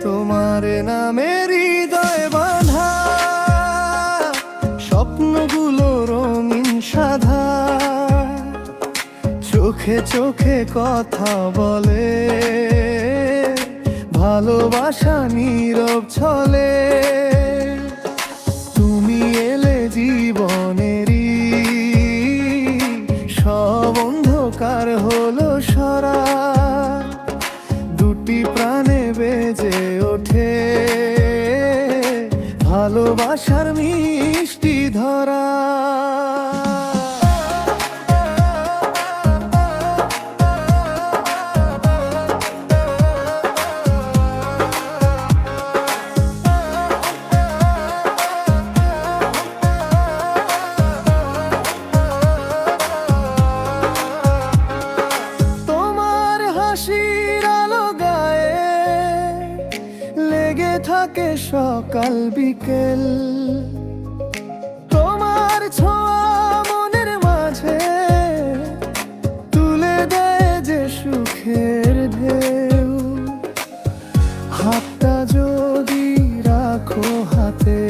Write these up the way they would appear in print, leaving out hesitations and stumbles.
তোমার নামে হৃদয় বাঁধা স্বপ্নগুলো রঙিন সাধা, চোখে চোখে কথা বলে, ভালোবাসা নীরব ছলে। তুমি এলে জীবনেরই সব অন্ধকার হলো সরা, দুটি প্রাণে বেজে ওঠে ভালোবাসার মিষ্টি ধরা। থাকে সকাল বিকেল, তোমার ছোঁয়া মনের মাঝে তুলে দেয় যে সুখের ঢেউ। হাতটা যদি রাখো হাতে,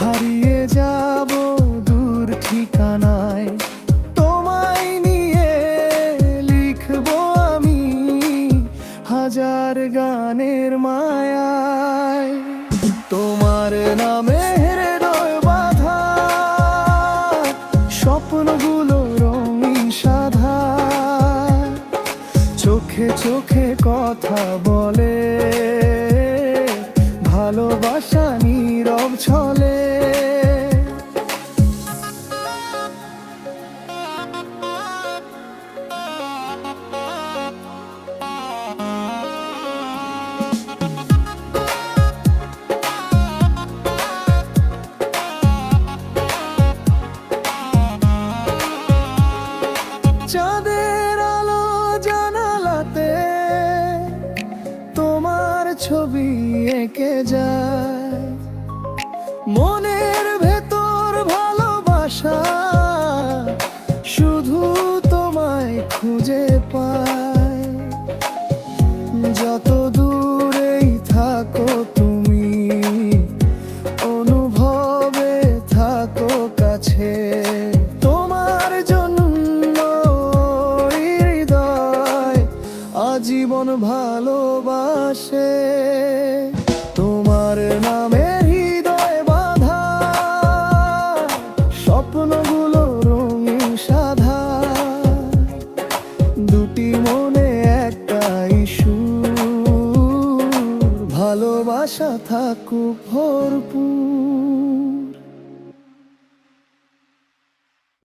হারিয়ে যাব দূর ঠিকানায়। তোমায় নিয়ে লিখবো আমি হাজার গানের মায়ায়। তোমার নামে হৃদয় বাঁধা স্বপ্নগুলো রঙিন সাধা, চোখে চোখে কথা বলে, ভালোবাসা নীরব ছলে। চাঁদের আলো জানালাতে তোমার ছবি এঁকে যায়, মনের ভেতর ভালোবাসা শুধু তোমায় খুঁজে পায়। যত দূরেই থাকো তুমি, অনুভবে থাকো কাছে। জীবন ভালোবাসে, তোমার নামে হৃদয় বাঁধা স্বপ্নগুলো রঙিন সাধা, দুটি মনে একটাই সুর, ভালোবাসা থাকুক ভরপুর।